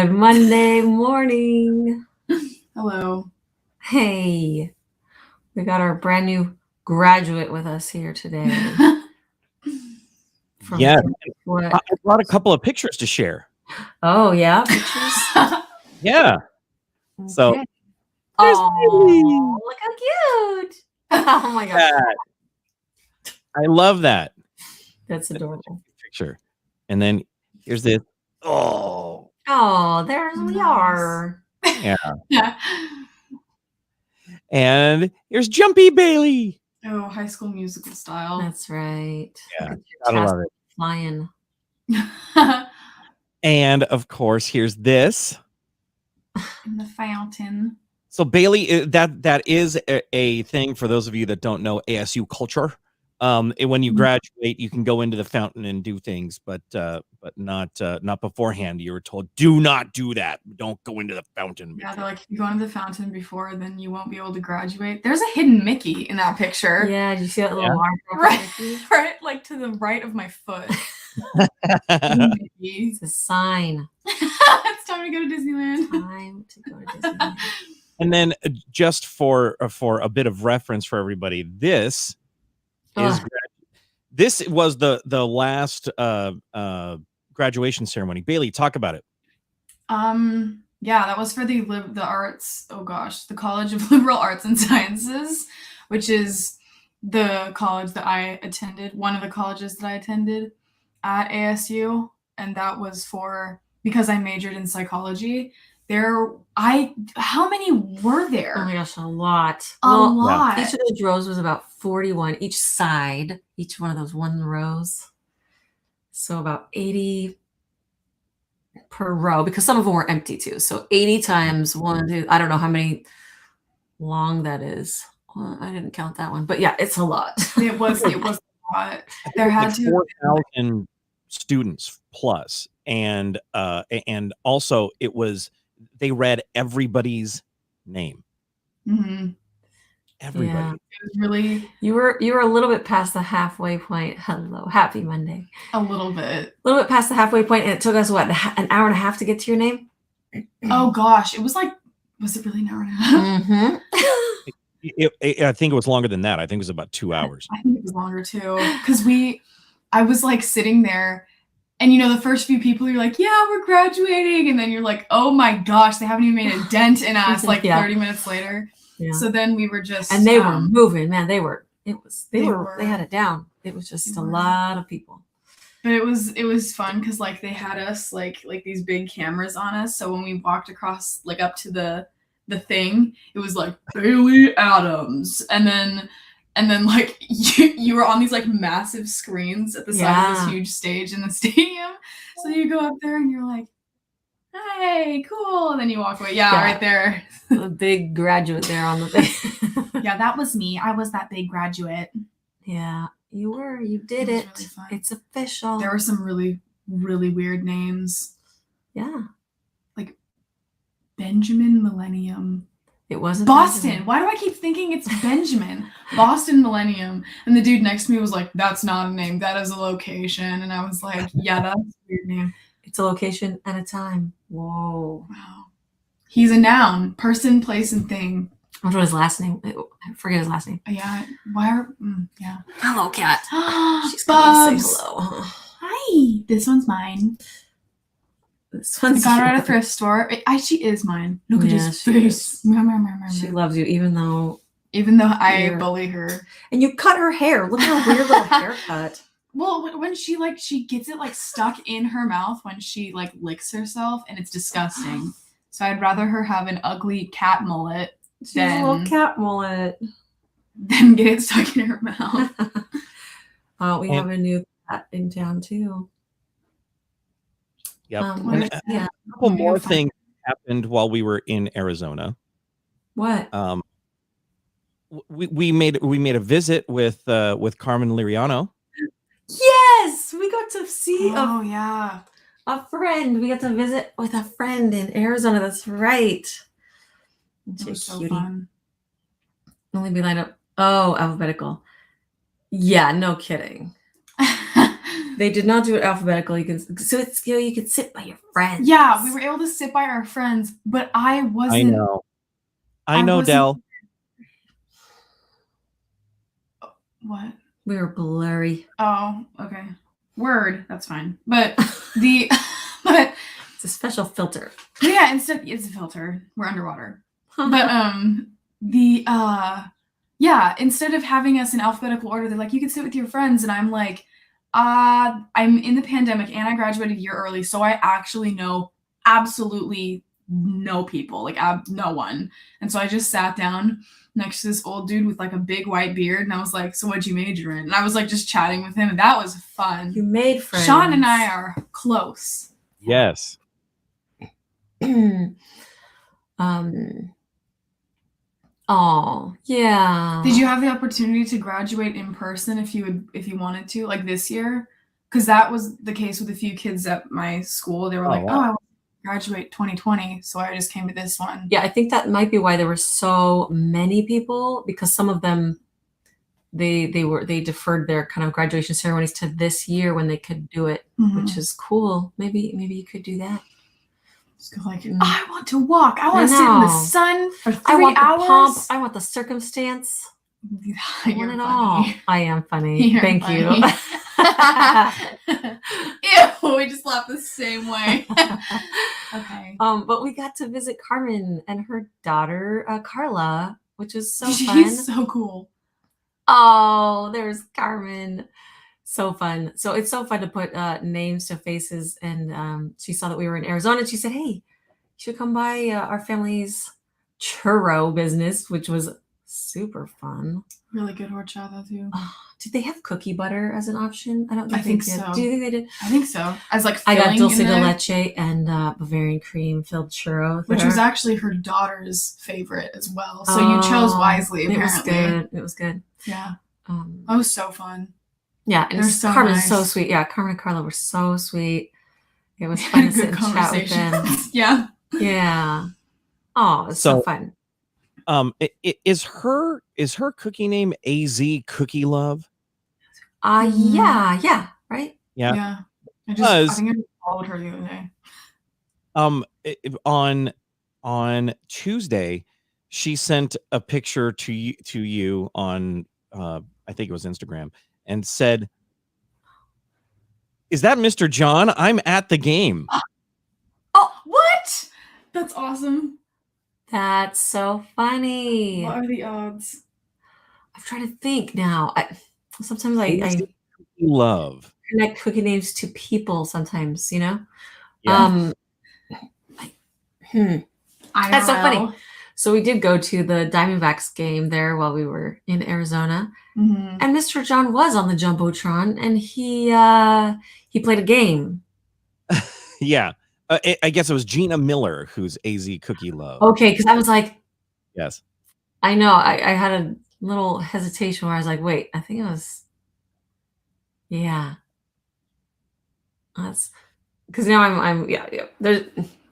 Good Monday morning. Hello. Hey, we got our brand new graduate with us here today. Yeah, I brought a couple of pictures to share. Oh, yeah, pictures? Yeah. Okay. So, oh, look how cute. Oh my gosh. I love that. That's adorable. Picture. And then here's this. Oh, there we are. Yeah. And here's Jumpy Bailey. Oh, High School Musical style. That's right. Yeah, gotta love it. Flying. And of course, here's this. In the fountain. So Bailey, that is a thing for those of you that don't know ASU culture. When you graduate, you can go into the fountain and do things, but not beforehand. You were told, do not do that. Don't go into the fountain. Yeah, they're like, if you go into the fountain before, then you won't be able to graduate. There's a hidden Mickey in that picture. Yeah, did you see that little water? Right, like to the right of my foot. It's a sign. It's time to go to Disneyland. Time to go to Disneyland. And then just for a bit of reference for everybody, this was the last graduation ceremony. Bailey, talk about it. Yeah, that was for the arts. Oh gosh, the College of Liberal Arts and Sciences, which is the college that I attended. One of the colleges that I attended at ASU, and that was because I majored in psychology. How many were there? Oh my gosh, a lot. A lot. Each of those rows was about 41 each side, each one of those rows. So about 80 per row, because some of them were empty too. So 80 times 1, 2, I don't know how many long that is. Well, I didn't count that one, but yeah, it's a lot. It was a lot. There had to 4,000 students plus, and also they read everybody's name. Mm-hmm. Everybody. Yeah. It was really. You were a little bit past the halfway point. Hello, happy Monday. A little bit. A little bit past the halfway point, and it took us an hour and a half to get to your name? Oh gosh, was it really an hour and a half? Mm-hmm. I think it was longer than that. I think it was about 2 hours. I think it was longer too, because I was like sitting there, and the first few people, you're like, yeah, we're graduating, and then you're like, oh my gosh, they haven't even made a dent in us. Like 30 minutes later. Yeah. So then we were just, and they were moving, man. They had it down. It was just a lot of people. But it was fun because like they had us like these big cameras on us. So when we walked across like up to the thing, it was like Bailey Adams, and then like you were on these like massive screens at the side of this huge stage in the stadium. So you go up there and you're like, hey, cool, and then you walk away. Yeah. Right there. The big graduate there on the thing. Yeah, that was me. I was that big graduate. Yeah, you were. You did it. Really fun. It's official. There were some really, really weird names. Yeah. Like Benjamin Millennium. It wasn't Boston. Benjamin. Why do I keep thinking it's Benjamin? Boston Millennium. And the dude next to me was like, that's not a name. That is a location. And I was like, yeah, that's a weird name. It's a location and a time. Whoa. Wow. He's a noun. Person, place, and thing. I wonder what his last name. I forget his last name. Yeah. Yeah. Hello, cat. She's Bubs. going to say hello. Hi. This one's mine. This one's I got her at a thrift store. She is mine. Look at his face. She loves you, even though I bully her. And you cut her hair. Look at her weird little haircut. Well, when she gets it like stuck in her mouth when she like licks herself, and it's disgusting. So I'd rather her have an ugly cat mullet than a little cat mullet than get it stuck in her mouth. We have a new cat in town too. Yep. A couple more things happened while we were in Arizona. What? We made a visit with Carmen Liriano. Yes, we got to see a friend. We got to visit with a friend in Arizona. That's right. It was so fun. Let me line up. Oh, alphabetical. Yeah, no kidding. They did not do it alphabetical. You can so it's you could sit by your friends. Yeah, we were able to sit by our friends, but I wasn't. I know, wasn't- Del. What? We were blurry. Oh, okay. Word, that's fine. But but It's a special filter. yeah, instead it's a filter. We're underwater. But yeah, instead of having us in alphabetical order, they're like, you can sit with your friends, and I'm like, I'm in the pandemic and I graduated a year early, so I actually know absolutely no people, like no one. And so I just sat down next to this old dude with like a big white beard, and I was like, so what'd you major in? And I was like just chatting with him, and that was fun. You made friends. Sean and I are close. Yes. Oh, yeah. Did you have the opportunity to graduate in person if you wanted to, like this year? Because that was the case with a few kids at my school. They were like, wow. "Oh, I want to graduate 2020," so I just came to this one. Yeah, I think that might be why there were so many people, because some of them they deferred their kind of graduation ceremonies to this year when they could do it, which is cool. Maybe you could do that. Just go like, I want to walk. I want to sit in the sun for 3 I want hours. the pomp. I want the circumstance. I want it all. I am funny. You're Thank funny. you. Ew, we just laughed the same way. Okay. But we got to visit Carmen and her daughter Carla, which is so fun. She's so cool. Oh, there's Carmen. So fun. So it's so fun to put names to faces. And she saw that we were in Arizona, and she said, hey, you should come by our family's churro business, which was super fun. Really good horchata too. Did they have cookie butter as an option? I don't think I think they did. so. Do you think they did? I think so. As like I got filling dulce in de there, leche and Bavarian cream filled churro, which there. was actually her daughter's favorite as well. So you chose wisely, apparently. It was good. Yeah. That was so fun. Yeah, and They're so Carmen's so nice. sweet. Yeah, Carmen and Carla were so sweet. It was fun to sit and chat with them. Yeah. Yeah. Oh, it's so fun. Is her cookie name AZ Cookie Love? Yeah, right? Yeah. Yeah. I think I followed her the other day. On Tuesday, she sent a picture to you on I think it was Instagram, and said, "Is that Mr. John? I'm at the game." Oh, what? That's awesome. That's so funny. What are the odds? I'm trying to think now. Sometimes I love connect cookie names to people sometimes, you know? Yeah. That's so funny. So we did go to the Diamondbacks game there while we were in Arizona. Mm-hmm. And Mr. John was on the Jumbotron, and he played a game. Yeah. I guess it was Gina Miller who's AZ Cookie Love. Okay, because I was like, yes. I know. I had a little hesitation where I was like, wait, I think it was, yeah. That's because now I'm yeah. There's.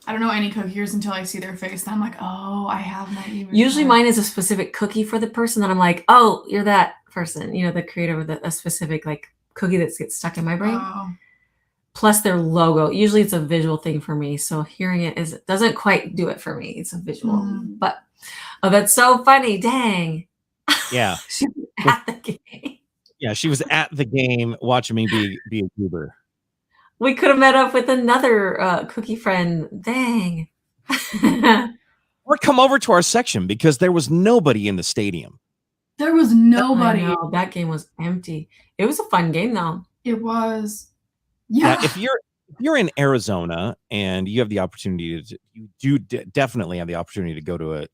I don't know any cookiers until I see their face, and I'm like, oh, I have met you. Usually mine is a specific cookie for the person that I'm like, oh, you're that person. You know, the creator of a specific like cookie that gets stuck in my brain. Oh. Plus their logo. Usually it's a visual thing for me. So hearing it doesn't quite do it for me. It's a visual. But that's so funny. Dang. Yeah. She was at the game. Yeah, she was at the game watching me be a goober. We could have met up with another cookie friend. Dang. Or come over to our section because there was nobody in the stadium. There was nobody. I know, that game was empty. It was a fun game though. It was. Yeah. If you're in Arizona and you have the opportunity definitely have the opportunity to go to a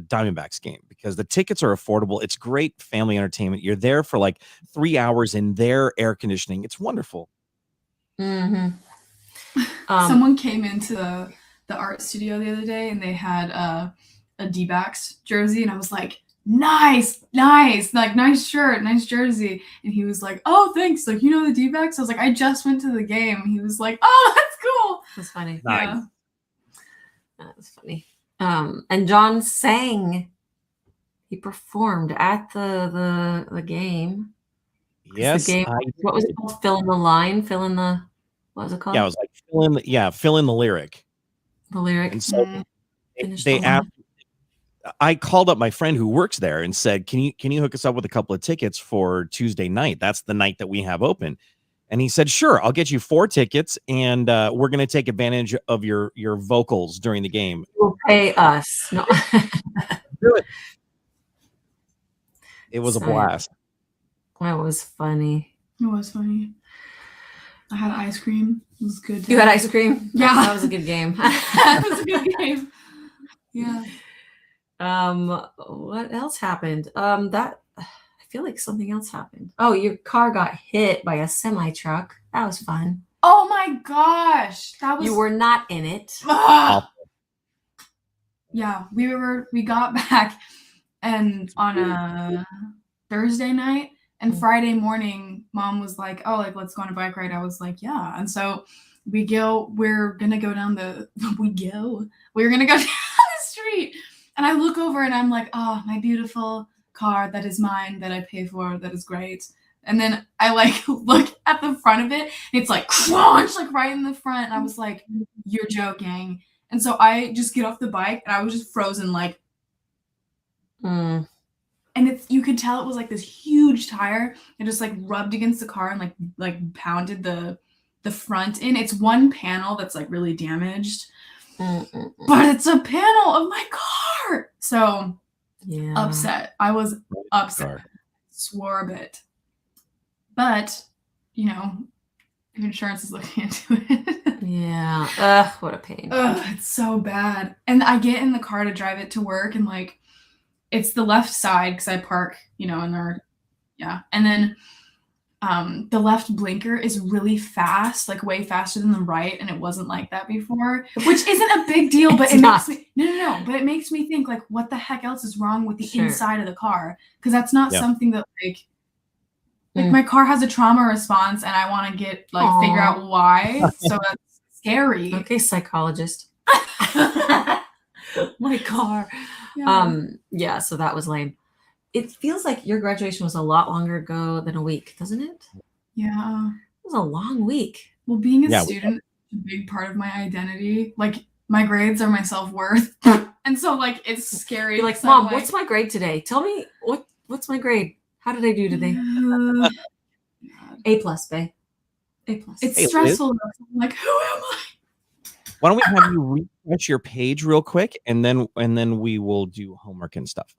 Diamondbacks game because the tickets are affordable. It's great family entertainment. You're there for like 3 hours in their air conditioning. It's wonderful. Mm-hmm. Someone came into the art studio the other day and they had a D-backs jersey, and I was like, nice, like nice shirt, nice jersey. And he was like, oh, thanks, like, you know the D-backs? I was like, I just went to the game. He was like, oh, that's cool. That's funny. Nice. Yeah. That was funny. And John sang. He performed at the game. Yes, The game. What was it called? Fill in the line. Fill in the. What was it called? Yeah, I was like fill in the lyric. The lyric. And so Finish they the asked. line. I called up my friend who works there and said, "Can you hook us up with a couple of tickets for Tuesday night? That's the night that we have open." And he said, "Sure, I'll get you 4 tickets, and we're going to take advantage of your vocals during the game." Will pay us. No. Do it. It was a blast. That was funny. It was funny. I had ice cream. It was good. You had ice cream? Yeah. That was a good game. That was a good game. Yeah. What else happened? That I feel like something else happened. Oh, your car got hit by a semi truck. That was fun. Oh my gosh. That was You were not in it. Ah! Yeah, we got back and on a Thursday night and Friday morning, Mom was like, "Oh, like let's go on a bike ride." I was like, "Yeah." And so we're gonna go down we're gonna go down the street. And I look over and I'm like, "Oh, my beautiful car that is mine, that I pay for, that is great." And then I like look at the front of it, and it's like crunch, like right in the front. And I was like, "You're joking." And so I just get off the bike and I was just frozen, like, and you could tell it was like this huge tire. It just like rubbed against the car and like pounded the front in. It's one panel that's like really damaged, but it's a panel of my car. So Yeah. upset. I was upset. Swore a bit. But, you know, insurance is looking into it. Yeah. Ugh, what a pain. Ugh, it's so bad. And I get in the car to drive it to work, and like it's the left side because I park, you know, in our and then the left blinker is really fast, like way faster than the right, and it wasn't like that before, which isn't a big deal, but it makes me but it makes me think like what the heck else is wrong with the inside of the car, because that's not something that like my car has a trauma response and I want to get like figure out why. So that's scary. Okay, psychologist. My car. Yeah, so that was lame. It feels like your graduation was a lot longer ago than a week, doesn't it? Yeah. It was a long week. Well, being a student is a big part of my identity. Like my grades are my self-worth. And so like it's scary. You're like, Mom, what's my grade today? Tell me what's my grade? How did I do today? A+, babe. A+. It's stressful. I'm like, who am I? Why don't we have you refresh your page real quick, and then we will do homework and stuff.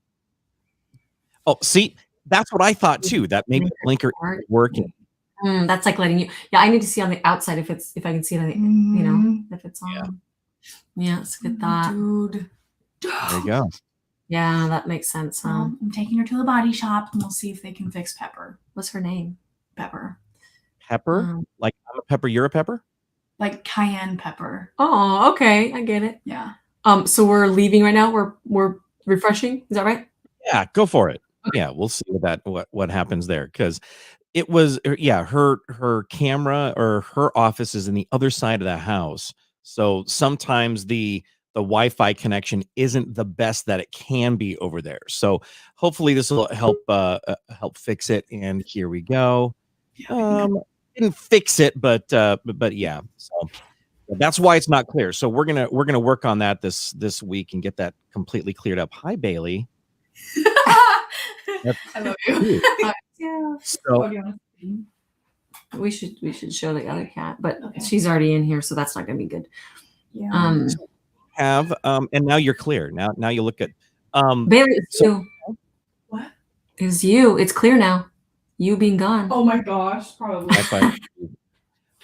Oh, see, that's what I thought too. That maybe the blinker isn't working. That's like letting you. Yeah, I need to see on the outside if I can see it. You know, if it's on. Yeah, it's a good thought, dude. There you go. Yeah, that makes sense. Huh? I'm taking her to the body shop, and we'll see if they can fix Pepper. What's her name? Pepper. Pepper? Like I'm a pepper, you're a pepper? Like cayenne pepper. Oh, okay, I get it. Yeah. So we're leaving right now. We're refreshing. Is that right? Yeah, go for it. Okay. Yeah, we'll see what happens there, because it was her camera or her office is in the other side of the house, so sometimes the Wi-Fi connection isn't the best that it can be over there. So hopefully this will help fix it. And here we go. Didn't fix it, but yeah. So that's why it's not clear. So we're gonna work on that this week and get that completely cleared up. Hi, Bailey. I love you. Yeah. So we should show the other cat, but she's already in here, so that's not gonna be good. Yeah. And now you're clear. Now you look at Bailey, it's you. What? It's you. It's clear now. You being gone. Oh my gosh, probably.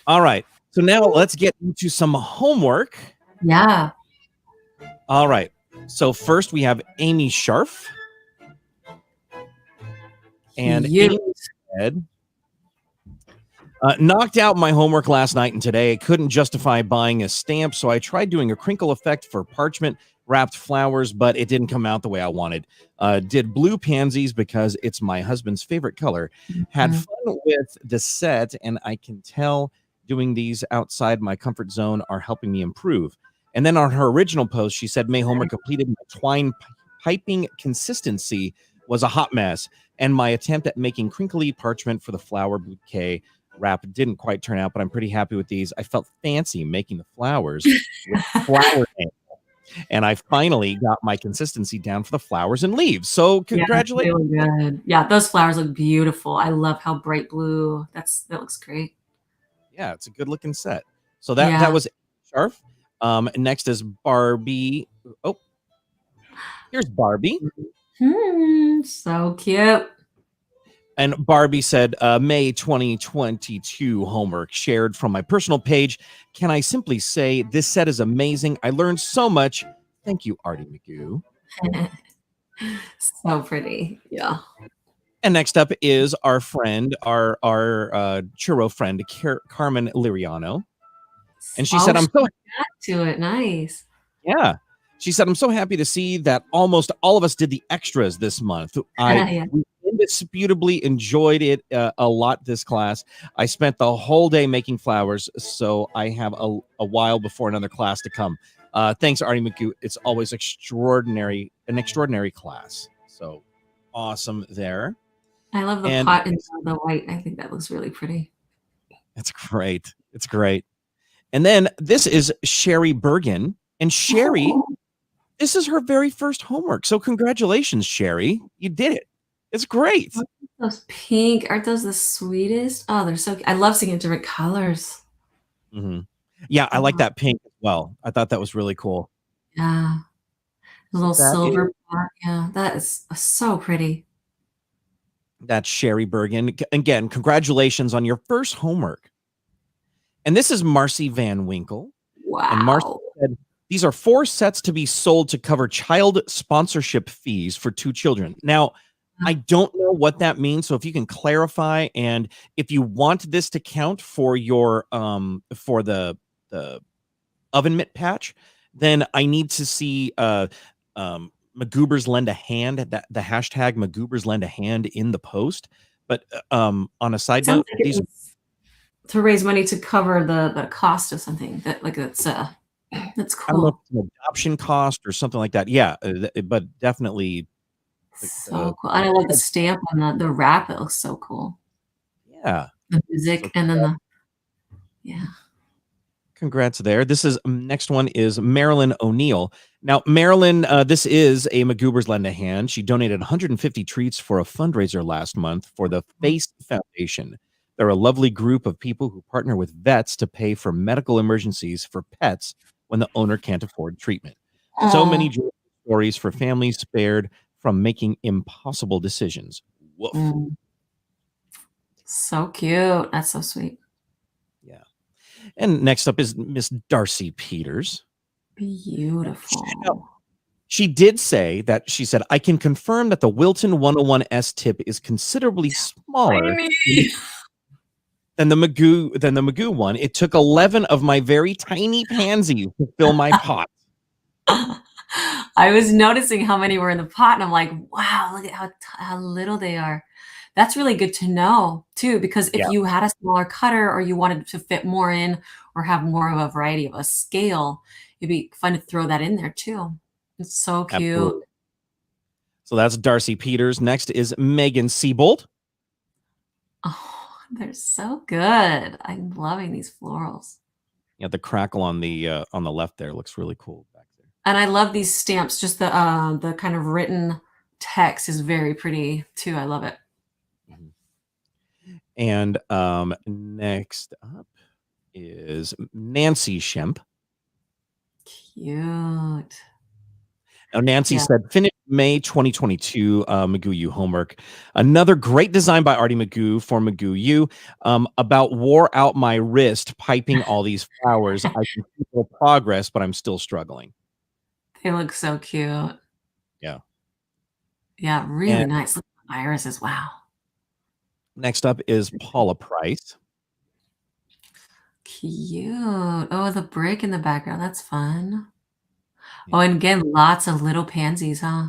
All right. So now let's get into some homework. Yeah. All right. So first we have Amy Scharf. And Amy said, knocked out my homework last night and today. I couldn't justify buying a stamp, so I tried doing a crinkle effect for parchment wrapped flowers, but it didn't come out the way I wanted. Did blue pansies because it's my husband's favorite color. Had fun with the set, and I can tell doing these outside my comfort zone are helping me improve. And then on her original post, she said, May Homer completed my twine piping consistency was a hot mess, and my attempt at making crinkly parchment for the flower bouquet wrap didn't quite turn out, but I'm pretty happy with these. I felt fancy making the flowers with flower nails, and I finally got my consistency down for the flowers and leaves. So Yeah, that's congratulations. really good. Yeah, those flowers look beautiful. I love how bright blue. That looks great. Yeah, it's a good looking set. So that Yeah. was Sharf. Next is Barbie. Oh, here's Barbie. So cute. And Barbie said, May 2022 homework shared from my personal page. Can I simply say this set is amazing? I learned so much. Thank you, Arty McGoo. So pretty. Yeah. And next up is our friend, our churro friend, Carmen Liriano. And she said, I'm so back to it. Nice. Yeah. She said, I'm so happy to see that almost all of us did the extras this month. I indisputably enjoyed it a lot this class. I spent the whole day making flowers, so I have a while before another class to come. Thanks, Arty McGoo. It's always an extraordinary class. So awesome there. I love the pot and the white. I think that looks really pretty. It's great. It's great. And then this is Sherry Bergen. And Sherry, this is her very first homework. So congratulations, Sherry. You did it. It's great. Those pink, aren't those the sweetest? Oh, they're so, I love seeing different colors. Yeah, I like that pink as well. I thought that was really cool. Yeah. A little silver pot. Yeah, that is so pretty. That's Sherry Bergen. Again, congratulations on your first homework. And this is Marcy Van Winkle. Wow. And Marcy said, these are 4 sets to be sold to cover child sponsorship fees for 2 children. Now, I don't know what that means. So if you can clarify, and if you want this to count for your for the oven mitt patch, then I need to see McGoobers lend a hand, the hashtag McGoobers lend a hand in the post. But on a side note, like these to raise money to cover the cost of something that's cool. I don't know if it's an adoption cost or something like that. Yeah, but definitely. So cool. And I love the stamp on the wrap. It looks so cool. Yeah. The music and then Congrats there. This is next one is Marilyn O'Neill. Now, Marilyn, this is a McGoobers Lend a Hand. She donated 150 treats for a fundraiser last month for the FACE Foundation. They're a lovely group of people who partner with vets to pay for medical emergencies for pets when the owner can't afford treatment. So many stories for families spared from making impossible decisions. Woof. So cute. That's so sweet. Yeah. And next up is Miss Darcy Peters. Beautiful. She did say that she said, I can confirm that the Wilton 101S tip is considerably smaller than the Magoo one. It took 11 of my very tiny pansies to fill my pot. I was noticing how many were in the pot, and I'm like, wow, look at how little they are. That's really good to know too, because if you had a smaller cutter or you wanted to fit more in or have more of a variety of a scale, it'd be fun to throw that in there too. It's so cute. Absolutely. So that's Darcy Peters. Next is Megan Seabol. Oh, they're so good. I'm loving these florals. Yeah, the crackle on the left there looks really cool back there. And I love these stamps. Just the kind of written text is very pretty too. I love it. And next up is Nancy Shemp. Cute. Now, Nancy said, finished May 2022 McGoo U homework. Another great design by Arty McGoo for McGoo U. About wore out my wrist piping all these flowers. I can see no progress, but I'm still struggling. They look so cute. Yeah. Yeah, really nice. Look at the irises. Wow. Next up is Paula Price. Cute. Oh, the brick in the background. That's fun. Oh, and again, lots of little pansies, huh?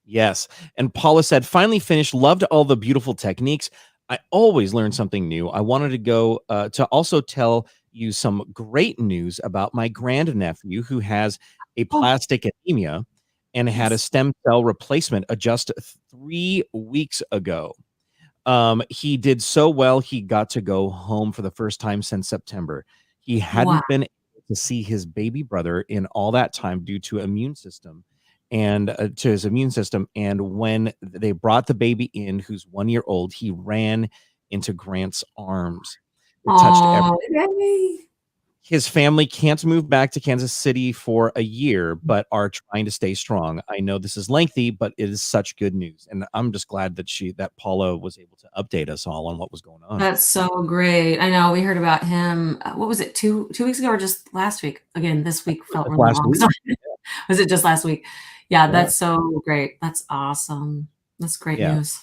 Yes. And Paula said, finally finished, loved all the beautiful techniques. I always learn something new. I wanted to go to also tell you some great news about my grandnephew who has a plastic anemia. and had a stem cell replacement just 3 weeks ago. He did so well, he got to go home for the first time since September. He Wow. hadn't been able to see his baby brother in all that time due to immune system and to his immune system. And when they brought the baby in, who's 1 year old, he ran into Grant's arms. It touched Oh, yay. his family can't move back to Kansas City for a year, but are trying to stay strong. I know this is lengthy, but it is such good news. And I'm just glad that Paula was able to update us all on what was going on. That's so great. I know we heard about him. What was it? 2 weeks ago or just last week? Again, this week felt really Last long. week. Sorry. Was it just last week? Yeah, that's so great. That's awesome. That's great news.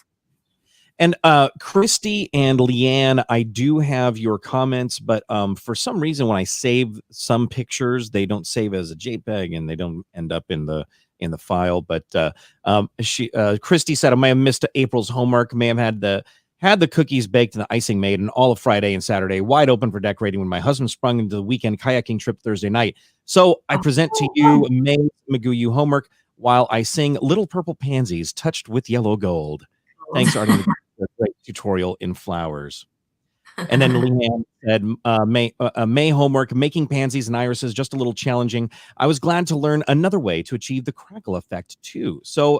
And Christy and Leanne, I do have your comments, but for some reason when I save some pictures, they don't save as a JPEG and they don't end up in the file. But Christy said I may have missed April's homework, may have had the cookies baked and the icing made, and all of Friday and Saturday wide open for decorating when my husband sprung into the weekend kayaking trip Thursday night. So I present to you May McGoo you homework while I sing Little Purple Pansies touched with yellow gold. Thanks, Arty McGoo. A great tutorial in flowers. And then Leanne said, May homework, making pansies and irises just a little challenging. I was glad to learn another way to achieve the crackle effect too. So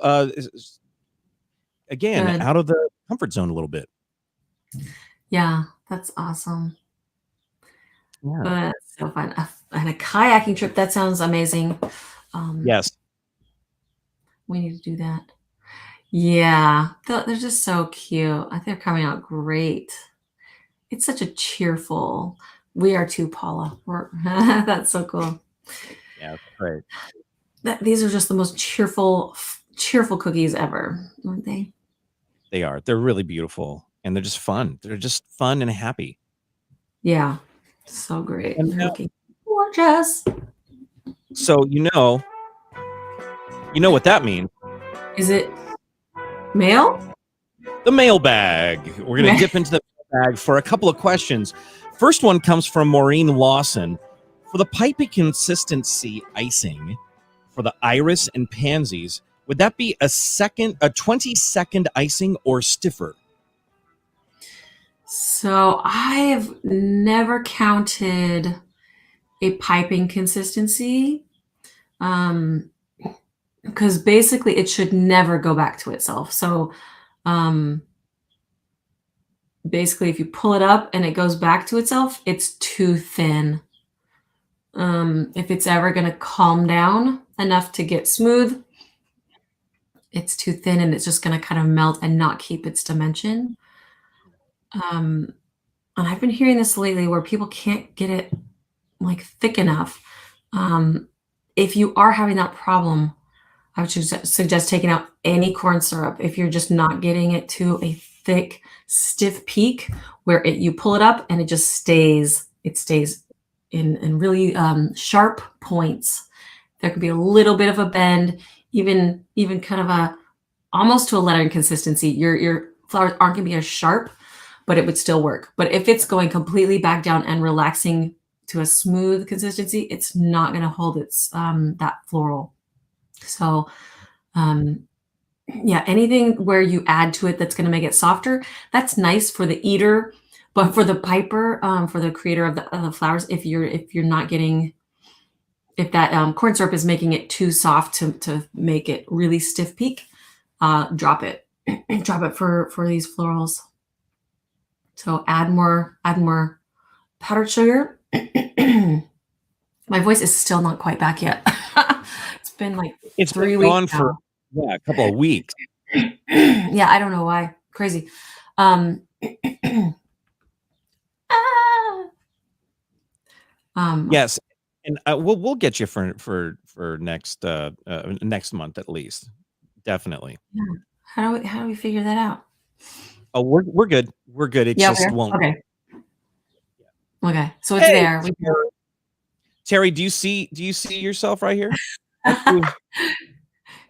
again, Good. out of the comfort zone a little bit. Yeah, that's awesome. Yeah. That's so fun. And a kayaking trip, that sounds amazing. Yes. We need to do that. Yeah, they're just so cute. I think they're coming out great. It's such a cheerful. We are too, Paula. That's so cool. Yeah, great. These are just the most cheerful cookies ever, aren't they? They are. They're really beautiful, and they're just fun. They're just fun and happy. Yeah, so great. And They're looking gorgeous. So you know what that means. Is it mail? The mailbag. We're going to dip into the mailbag for a couple of questions. First one comes from Maureen Lawson. For the piping consistency icing for the iris and pansies, would that be a 20-second icing or stiffer? So I've never counted a piping consistency. Because basically it should never go back to itself. So basically if you pull it up and it goes back to itself, it's too thin. If it's ever going to calm down enough to get smooth, it's too thin and it's just going to kind of melt and not keep its dimension. And I've been hearing this lately where people can't get it like thick enough. If you are having that problem, I would suggest taking out any corn syrup if you're just not getting it to a thick, stiff peak where you pull it up and it just stays. It stays in really sharp points. There could be a little bit of a bend, even kind of almost to a lettering consistency. Your flowers aren't going to be as sharp, but it would still work. But if it's going completely back down and relaxing to a smooth consistency, it's not going to hold its that floral. So, yeah, anything where you add to it that's going to make it softer, that's nice for the eater, but for the piper, for the creator of the flowers, if you're not getting, if that corn syrup is making it too soft to make it really stiff peak, drop it, drop it for these florals. So add more powdered sugar. My voice is still not quite back yet. It's been like it's 3 been weeks gone now. for a couple of weeks. Yeah, I don't know why. Crazy. Yes, and we'll get you for next next month at least. Definitely. Yeah. How do we figure that out? Oh, we're good. We're good. It just won't. Okay. Okay. So it's there. Terry, do you see yourself right here?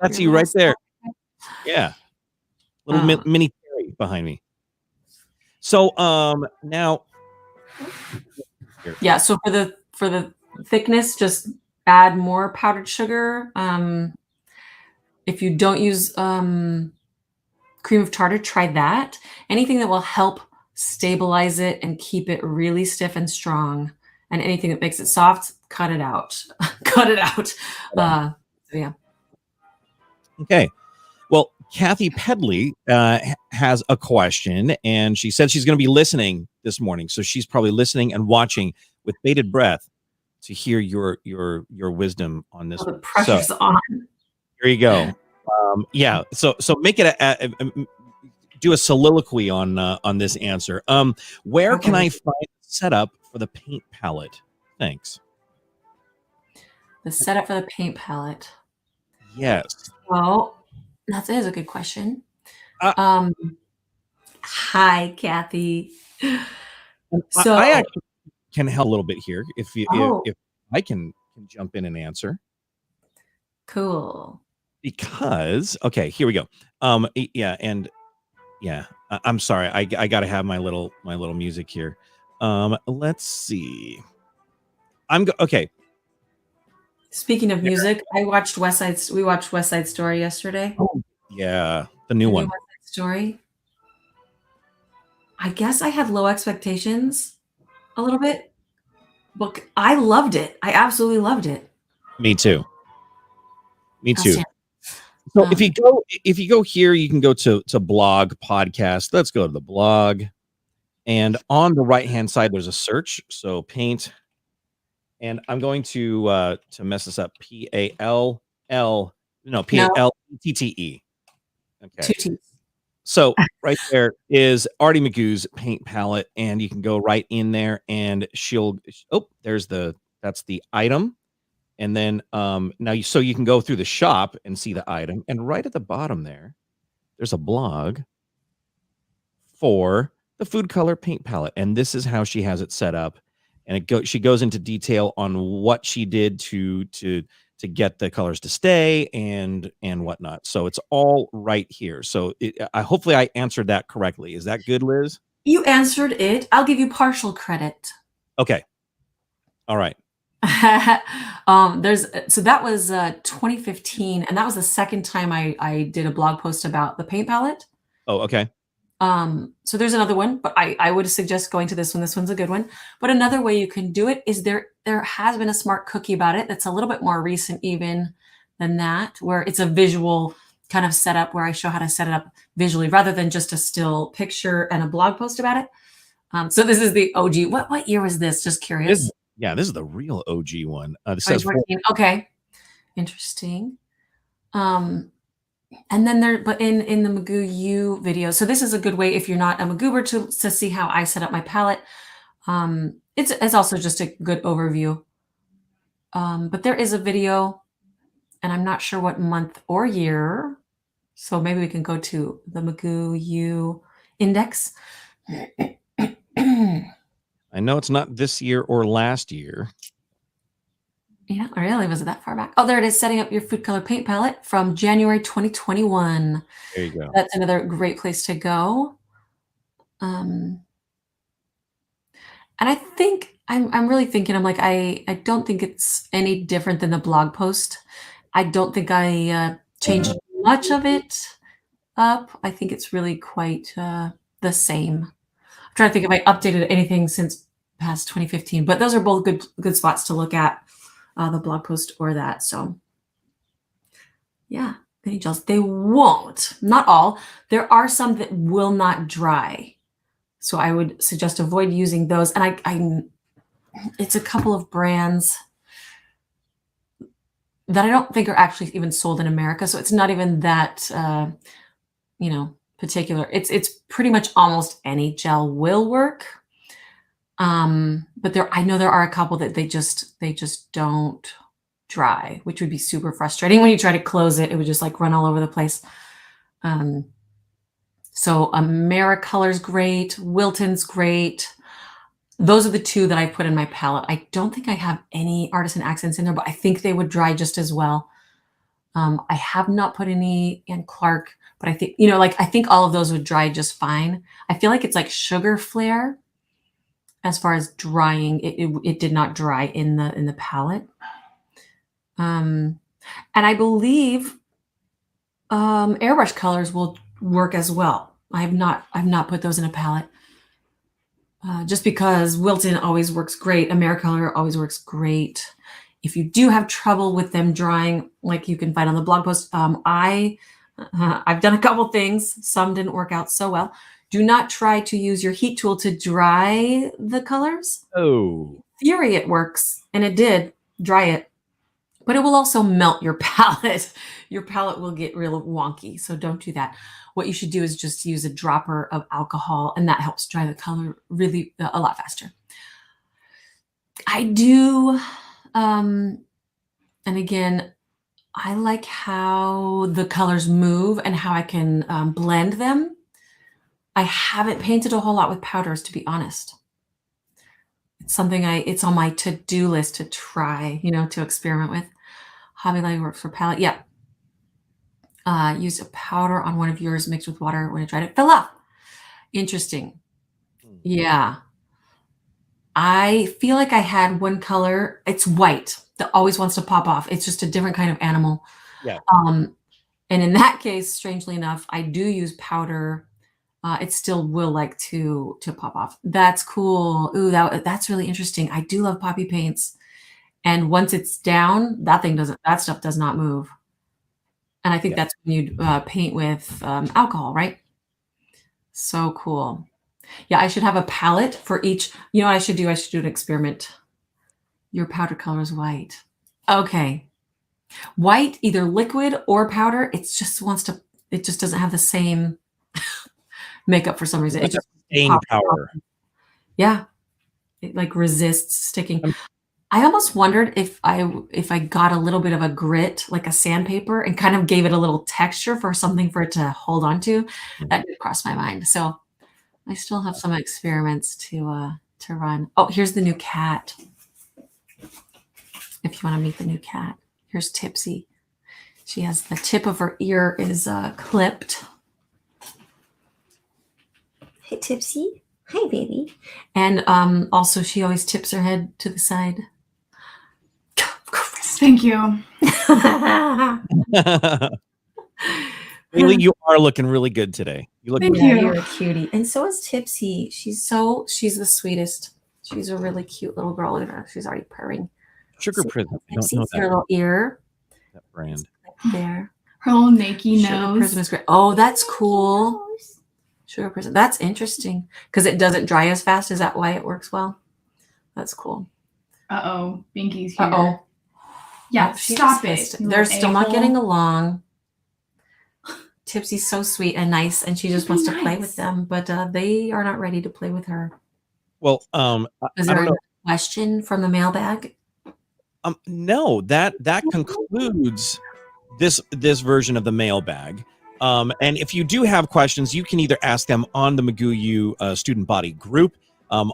That's you right there. Yeah. Little mini Terry behind me. So now yeah, so for the thickness, just add more powdered sugar. If you don't use cream of tartar, try that. Anything that will help stabilize it and keep it really stiff and strong. And anything that makes it soft, cut it out. Cut it out. Yeah. Okay. Well, Kathy Pedley has a question, and she said she's going to be listening this morning. So she's probably listening and watching with bated breath to hear your wisdom on this. The pressure's on. Here you go. Yeah. So make it do a soliloquy on this answer. Where can I find the setup for the paint palette? Thanks. The setup for the paint palette. Yes. Well, that is a good question. Hi, Kathy. So I actually can help a little bit here if I can jump in and answer. Cool. Because here we go. I'm sorry. I got to have my little music here. Let's see. Okay. Speaking of music, we watched West Side Story yesterday. Oh, yeah, the new one. West Side Story. I guess I had low expectations a little bit, but I loved it. I absolutely loved it. Me too. So if you go here, you can go to blog podcast. Let's go to the blog, and on the right hand side there's a search. So paint, and I'm going to mess this up. P-A-L-L-E-T-T-E. Okay. 2 T's. So right there is Arty McGoo's paint palette, and you can go right in there, and that's the item. And then so you can go through the shop and see the item, and right at the bottom there's a blog for the food color paint palette, and this is how she has it set up. And she goes into detail on what she did to get the colors to stay and whatnot. So it's all right here. So hopefully I answered that correctly. Is that good, Liz? You answered it. I'll give you partial credit. Okay. All right. So that was 2015, and that was the second time I did a blog post about the paint palette. Oh, okay. So there's another one, but I would suggest going to this one. This one's a good one. But another way you can do it is there has been a smart cookie about it that's a little bit more recent even than that, where it's a visual kind of setup where I show how to set it up visually rather than just a still picture and a blog post about it. So this is the OG. What year was this? Just curious. This is the real OG one. This says okay. Interesting. And then in the McGoo U video. So this is a good way if you're not a McGoober to see how I set up my palette. It's also just a good overview. But there is a video, and I'm not sure what month or year. So maybe we can go to the McGoo U index. I know it's not this year or last year. Yeah, really? Was it that far back? Oh, there it is. Setting up your food color paint palette from January 2021. There you go. That's another great place to go. And I think I'm really thinking, I'm like, I don't think it's any different than the blog post. I don't think I changed much of it up. I think it's really quite the same. I'm trying to think if I updated anything since past 2015, but those are both good spots to look at, the blog post or that. So yeah, any gels, they won't, not all. There are some that will not dry. So I would suggest avoid using those. And it's a couple of brands that I don't think are actually even sold in America. So it's not even that, particular. It's pretty much almost any gel will work. But I know there are a couple that they just don't dry, which would be super frustrating. When you try to close it, it would just like run all over the place. So Americolor's great, Wilton's great. Those are the two that I put in my palette. I don't think I have any Artisan Accents in there, but I think they would dry just as well. I have not put any Ann Clark, but I think, I think all of those would dry just fine. I feel like it's like Sugar Flare. As far as drying, it did not dry in the palette. And I believe Airbrush colors will work as well. I've not put those in a palette. Just because Wilton always works great. Americolor always works great. If you do have trouble with them drying, like you can find on the blog post, I've done a couple things. Some didn't work out so well. Do not try to use your heat tool to dry the colors. Oh, Theory, it works, and it did dry it, but it will also melt your palette. Your palette will get real wonky, so don't do that. What you should do is just use a dropper of alcohol, and that helps dry the color really a lot faster. I do, and again, I like how the colors move and how I can blend them. I haven't painted a whole lot with powders, to be honest. It's something it's on my to-do list to try, to experiment with. Hobby Lobby works for palette. Yeah. Used a powder on one of yours mixed with water. When I tried it, fell off. Interesting. Yeah. I feel like I had one color. It's white that always wants to pop off. It's just a different kind of animal. yeah. And in that case, strangely enough, I do use powder. It still will like to pop off. That's cool. Ooh, that's really interesting. I do love poppy paints. And once it's down, that stuff does not move. And I think that's when you paint with alcohol, right? So cool. Yeah, I should have a palette for each. You know what I should do? I should do an experiment. Your powder color is white. Okay. White, either liquid or powder, it just doesn't have the same makeup for some reason. It just Stain powder. Yeah. It like resists sticking. I almost wondered if I got a little bit of a grit, like a sandpaper, and kind of gave it a little texture for something for it to hold on to. That did cross my mind. So I still have some experiments to run. Oh, here's the new cat. If you want to meet the new cat, here's Tipsy. She has the tip of her ear is clipped. Hey, Tipsy. Hi, baby. And also, she always tips her head to the side. Thank you. Haley, you are looking really good today. You look. Thank Yeah, you. you're a cutie. And so is Tipsy. She's the sweetest. She's a really cute little girl. Look at her. She's already purring. Sugar So Prism. I don't Tipsy's know her little ear. that brand. There. Her little naked Sugar nose. Prism is great. Oh, that's cool. Sugar Prism. That's interesting because it doesn't dry as fast. Is that why it works well? That's cool. Uh-oh. Binky's here. Uh-oh. Yeah, Oh, she stop just it. missed They're still not a-hole. getting along. Tipsy's so sweet and nice, and she just wants to play with them, but they are not ready to play with her. Well, Is I there don't a know. question from the mailbag? No, that concludes this version of the mailbag. And if you do have questions, you can either ask them on the McGoo U student body group.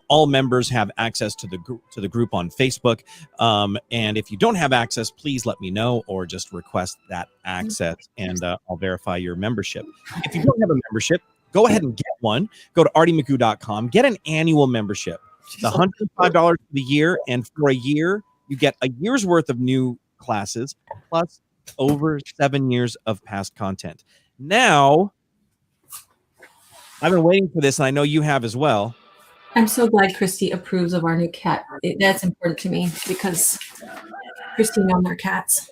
All members have access to the group on Facebook. And if you don't have access, please let me know or just request that access, and I'll verify your membership. If you don't have a membership, go ahead and get one. Go to artymcgoo.com. Get an annual membership. It's $105 for the year, and for a year, you get a year's worth of new classes, plus over 7 years of past content. Now, I've been waiting for this, and I know you have as well. I'm so glad Christy approves of our new cat. That's important to me because Christy knows our cats.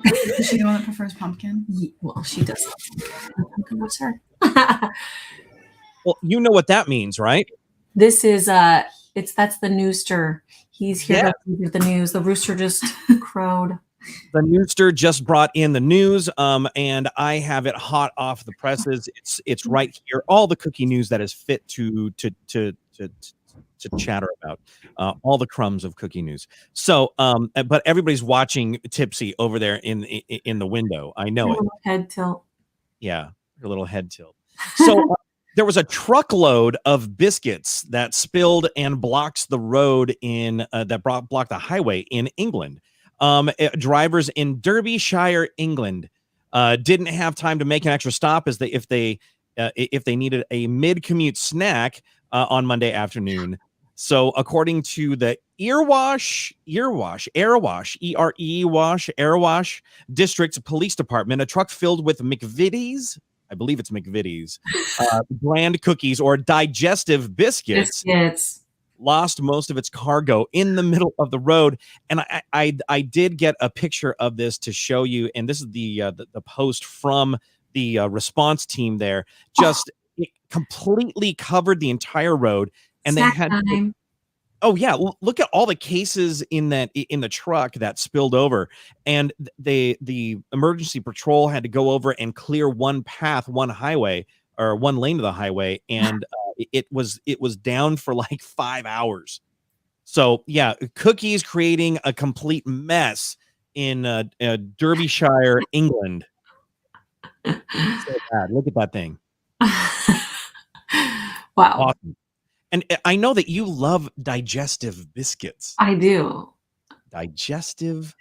Is she the one that prefers pumpkin? Well, she does. Pumpkin loves her. Well, you know what that means, right? This is that's the Nooster. He's here to give the news. The rooster just crowed. The Nooster just brought in the news, and I have it hot off the presses. It's right here. All the cookie news that is fit to chatter about. All the crumbs of cookie news. So, but everybody's watching Tipsy over there in the window. I know it. Head tilt. Yeah, her little head tilt. So there was a truckload of biscuits that spilled and blocks the road blocked the highway in England. Drivers in Derbyshire, England, didn't have time to make an extra stop if they needed a mid-commute snack on Monday afternoon. So according to the Airwash, Airwash District Police Department, a truck filled with McVitie's, I believe it's McVitie's, bland cookies or digestive biscuits lost most of its cargo in the middle of the road. And I did get a picture of this to show you, and this is the post from the response team there. Just it completely covered the entire road, and Snack they had time. oh yeah, look at all the cases in the truck that spilled over, and the emergency patrol had to go over and clear one path, one highway, or one lane of the highway, and it was down for like 5 hours. So yeah, cookies creating a complete mess in Derbyshire, England. So bad. Look at that thing. Wow. Awesome. And I know that you love digestive biscuits. I do. Digestive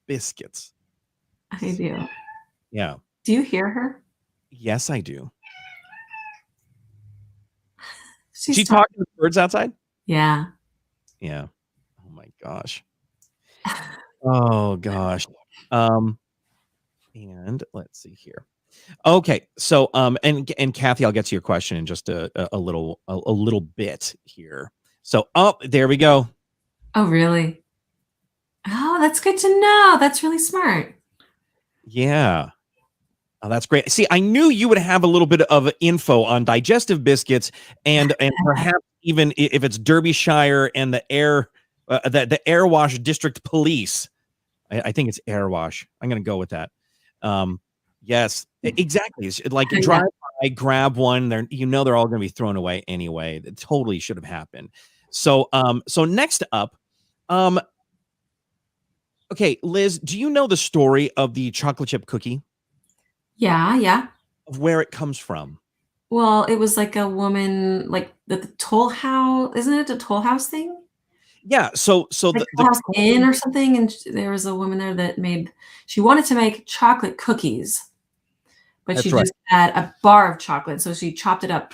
biscuits. I do. Yeah. Do you hear her? Yes, I do. She's She talking to the birds outside? Yeah. Yeah. Oh my gosh. Oh gosh. And let's see here. Okay, so and Kathy, I'll get to your question in just a little bit here. So there we go. Oh, really? Oh, that's good to know. That's really smart. Yeah. Oh, that's great. See, I knew you would have a little bit of info on digestive biscuits, and perhaps even if it's Derbyshire and the Airwash District Police. I think it's Airwash. I'm going to go with that. Yes, exactly. It's like drive by, grab one. They're they're all going to be thrown away anyway. It totally should have happened. So next up, okay, Liz, do you know the story of the chocolate chip cookie? Yeah. Of where it comes from? Well, it was like a woman, like the Toll House, isn't it the Toll House thing? Yeah. So like the Toll House Inn or something, and there was a woman there that she wanted to make chocolate cookies, but she just had a bar of chocolate, so she chopped it up,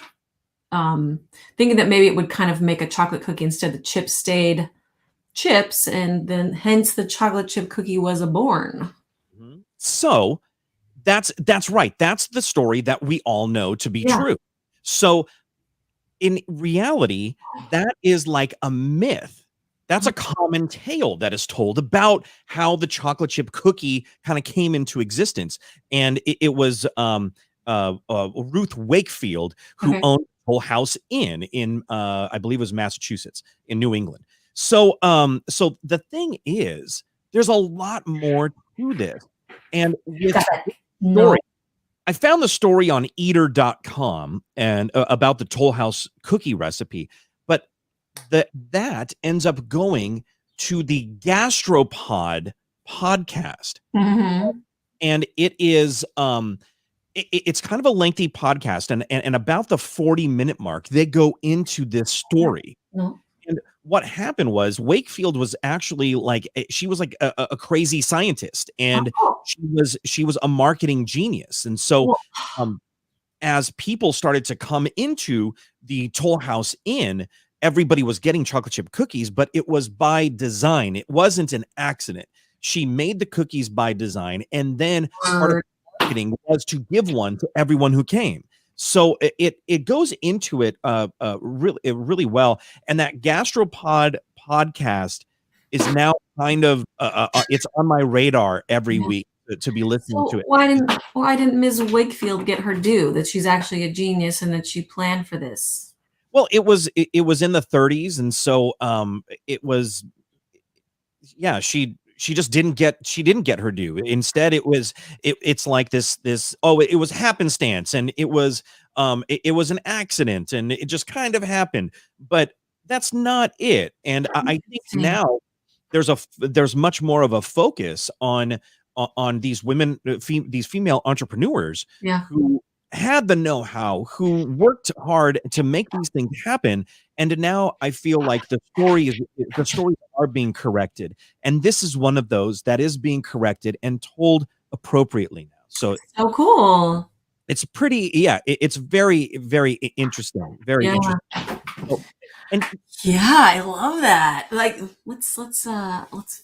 thinking that maybe it would kind of make a chocolate cookie. Instead, the chips stayed chips, and then hence the chocolate chip cookie was born. So that's right. That's the story that we all know to be true. So in reality, that is like a myth. That's a common tale that is told about how the chocolate chip cookie kind of came into existence. And it was Ruth Wakefield who owned Toll House Inn in I believe it was Massachusetts, in New England. So so the thing is, there's a lot more to this. And with story, I found the story on eater.com and about the Toll House cookie recipe, but that ends up going to the Gastropod podcast. And it is it's kind of a lengthy podcast, and about the 40-minute mark they go into this story. And what happened was Wakefield was actually like, she was like a crazy scientist, and she was a marketing genius. And so as people started to come into the Toll House Inn, everybody was getting chocolate chip cookies, but it was by design. It wasn't an accident. She made the cookies by design, and then part of marketing was to give one to everyone who came. So it goes into it really well. And that Gastropod podcast is now kind of it's on my radar every week to be listening to it. Why didn't Ms. Wakefield get her due? That she's actually a genius and that she planned for this. Well, it was in the 30s, and so it was, yeah, she just didn't get her due. Instead, it's like this it was happenstance, and it was an accident, and it just kind of happened. But that's not it. And I think now there's much more of a focus on these women, these female entrepreneurs who had the know-how, who worked hard to make these things happen. And now I feel like the stories are being corrected. And this is one of those that is being corrected and told appropriately now. So cool. It's pretty, it's very, very interesting. Very interesting. Oh, and Yeah, I love that. Like, let's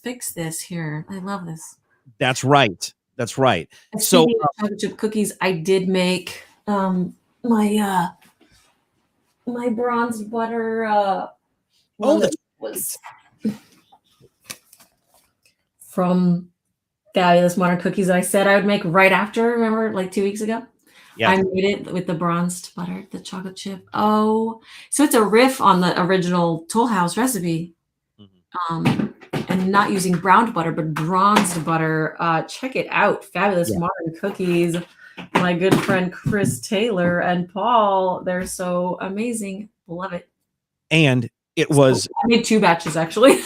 fix this here. I love this. that's right. That's right. And So speaking of chocolate chip cookies, I did make my my bronze butter one that was from Fabulous Modern Cookies that I said I would make right after. Remember, like 2 weeks ago? yeah, I made it with the bronzed butter, the chocolate chip. Oh, so it's a riff on the original Toll House recipe. And not using browned butter, but bronzed butter. Check it out. Fabulous Modern Cookies. My good friend Chris Taylor and Paul. They're so amazing. Love it. and it was. I made 2 batches actually.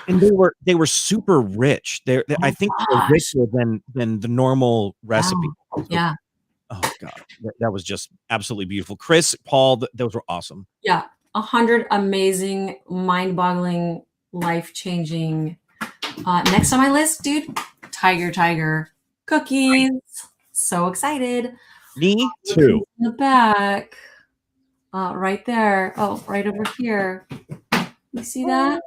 And they were super rich. I think they were richer than the normal recipe. Oh, yeah. Oh God, that was just absolutely beautiful. Chris, Paul, those were awesome. Yeah, 100 amazing, mind-boggling, life-changing. Next on my list, dude, Tiger cookies. So excited. Me too. In the back, right there. Oh, right over here. You see that?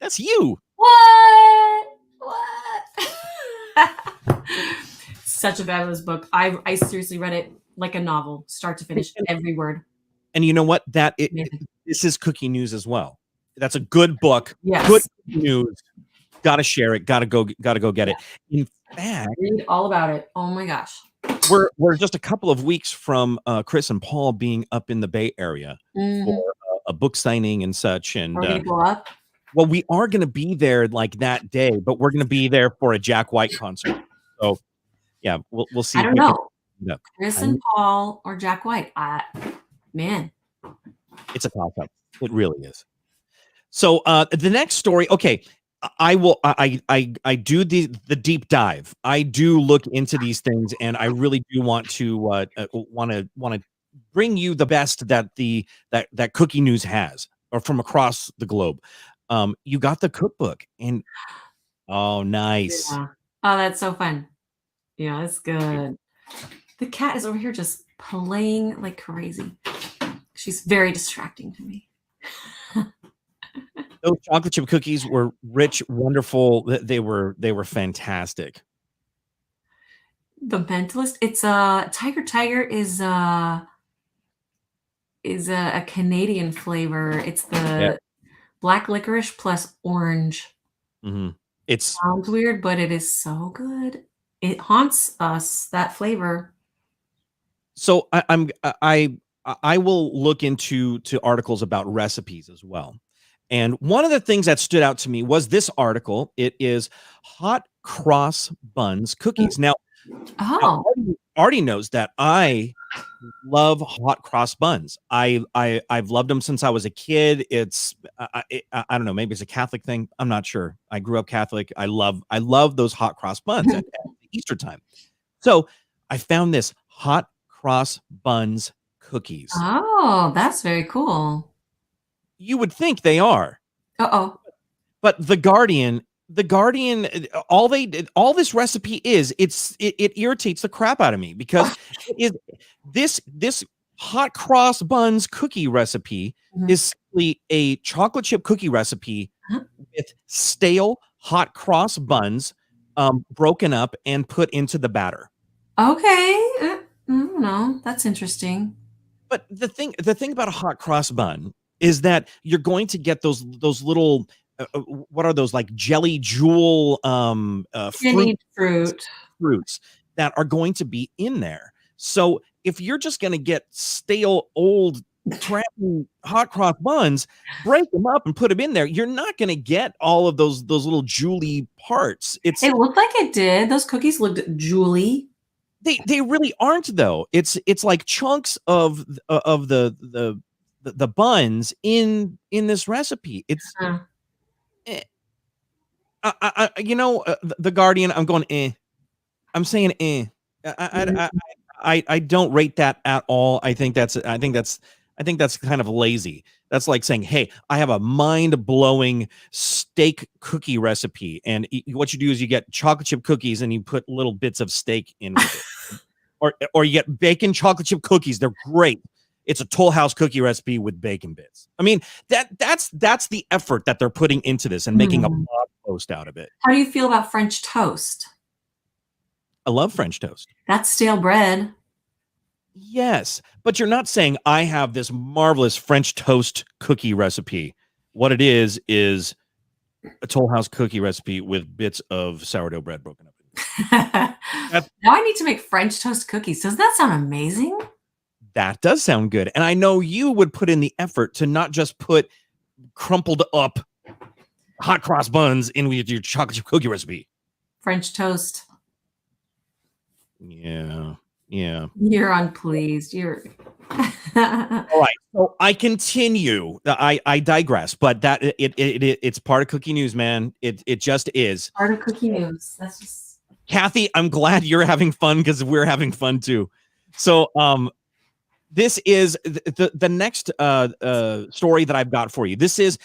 That's you. What? Such a fabulous book. I seriously read it like a novel, start to finish, every word. And you know what? This is cookie news as well. That's a good book. Yes. Good news. Got to share it. Got to go get it. In fact, read all about it. Oh my gosh. We're just a couple of weeks from Chris and Paul being up in the Bay Area for a book signing and such. And are we gonna go up? Well, we are going to be there like that day, but we're going to be there for a Jack White concert. So, yeah, we'll see. I don't know. Chris and Paul or Jack White. Man, it's a toss-up. It really is. So, the next story. Okay, I will. I do the deep dive. I do look into these things, and I really do want to bring you the best that Cookie News has, or from across the globe. You got the cookbook, and oh, nice. Yeah. Oh, that's so fun. Yeah, it's good. The cat is over here just playing like crazy. She's very distracting to me. Those chocolate chip cookies were rich, wonderful. They were fantastic. The Mentalist. It's Tiger is a Canadian flavor. It's the black licorice plus orange. It sounds weird, but it is so good. It haunts us, that flavor. So I will look into articles about recipes as well. And one of the things that stood out to me was this article. It is hot cross buns cookies. Now, Arty knows that I love hot cross buns. I've loved them since I was a kid. It's I don't know, maybe it's a Catholic thing. I'm not sure. I grew up Catholic. I love those hot cross buns at Easter time. So I found this hot cross buns cookies. Oh, that's very cool. You would think they are. But the Guardian, all this recipe is, it irritates the crap out of me, because this hot cross buns cookie recipe is simply a chocolate chip cookie recipe with stale hot cross buns broken up and put into the batter. Okay. I don't know. That's interesting. But the thing about a hot cross bun is that you're going to get those little what are those, like jelly jewel fruits that are going to be in there. So if you're just going to get stale old crappy hot cross buns, break them up and put them in there, you're not going to get all of those little jewelly parts. It looked like it did. Those cookies looked jewelly. They really aren't, though. It's like chunks of the buns in this recipe. It's the Guardian. I'm going I'm saying I don't rate that at all. I think that's kind of lazy. That's like saying, hey, I have a mind-blowing steak cookie recipe, and what you do is you get chocolate chip cookies and you put little bits of steak in with it. or you get bacon chocolate chip cookies. They're great. It's a Toll House cookie recipe with bacon bits. I mean, that's the effort that they're putting into this and making a blog post out of it. How do you feel about French toast? I love French toast. That's stale bread. Yes, but you're not saying I have this marvelous French toast cookie recipe. What it is a Toll House cookie recipe with bits of sourdough bread broken up. Now I need to make French toast cookies. Does that sound amazing? That does sound good. And I know you would put in the effort to not just put crumpled up hot cross buns in with your chocolate chip cookie recipe. French toast. Yeah. You're unpleased. You're All right. So I continue. I digress, but that it's part of cookie news, man. It just is. Part of cookie news. That's just Kathy, I'm glad you're having fun because we're having fun too. So this is the next story that I've got for you. This is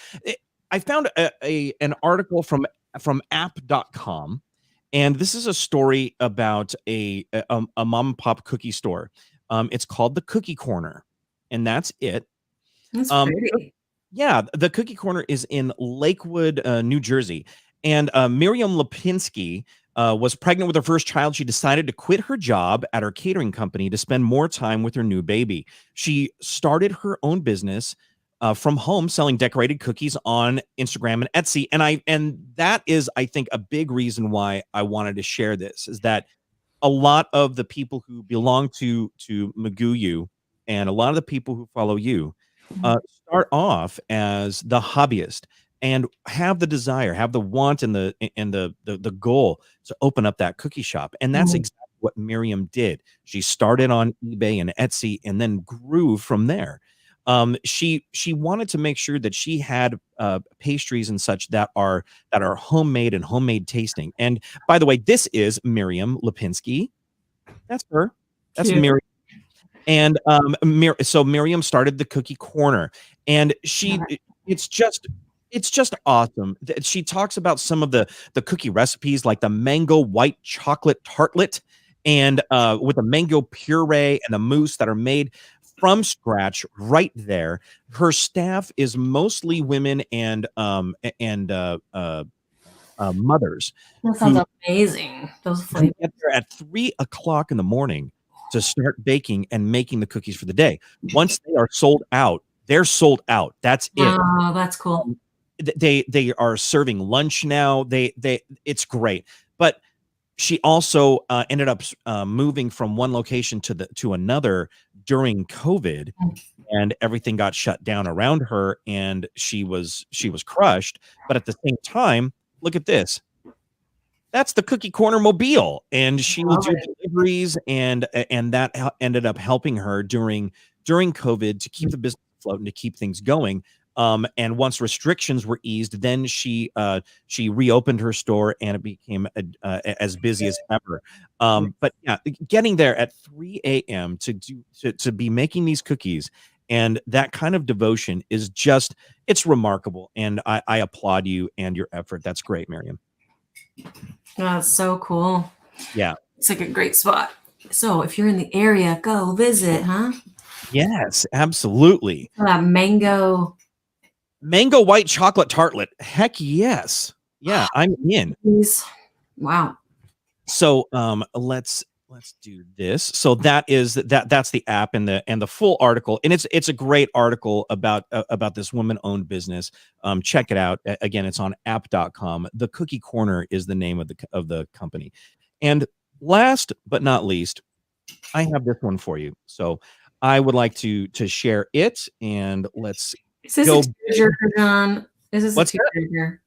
I found an article from app.com. And this is a story about a mom and pop cookie store. It's called the Cookie Corner, and that's it. that's pretty. Yeah, the Cookie Corner is in Lakewood, New Jersey. And Miriam Lipinski was pregnant with her first child. She decided to quit her job at her catering company to spend more time with her new baby. She started her own business from home, selling decorated cookies on Instagram and Etsy. And that is, I think, a big reason why I wanted to share this, is that a lot of the people who belong to McGoo you and a lot of the people who follow you start off as the hobbyist and have the desire, have the want and the goal to open up that cookie shop. And that's exactly what Miriam did. She started on eBay and Etsy and then grew from there. She wanted to make sure that she had pastries and such that are homemade and homemade tasting. And by the way, this is Miriam Lipinski. That's her. That's Cute. Miriam. And so Miriam started the Cookie Corner, and it's just awesome. She talks about some of the cookie recipes, like the mango white chocolate tartlet, and with the mango puree and the mousse that are made from scratch right there. Her staff is mostly women and mothers. That sounds amazing. Those flavors. Get there at 3 o'clock in the morning to start baking and making the cookies for the day. Once they are sold out, they're sold out. That's it. Oh, that's cool. They are serving lunch now. It's great. But she also ended up moving from one location to another during COVID, and everything got shut down around her, and she was crushed. But at the same time, look at this. That's the Cookie Corner mobile, and she will do deliveries, and that ended up helping her during COVID to keep the business afloat and to keep things going. And once restrictions were eased, then she reopened her store, and it became as busy as ever. But yeah, getting there at 3 a.m. to be making these cookies and that kind of devotion is it's remarkable. And I applaud you and your effort. That's great, Miriam. That's so cool. Yeah. It's like a great spot. So if you're in the area, go visit, huh? Yes, absolutely. That mango white chocolate tartlet. Heck yes. Yeah, I'm in. Wow. So let's do this. So that's the app and the full article, and it's a great article about this woman-owned business. Check it out. Again, it's on app.com. The Cookie Corner is the name of the company. And last but not least, I have this one for you. So I would like to share it, and let's Is this go. a tearjerker, John? Is this What's a tearjerker?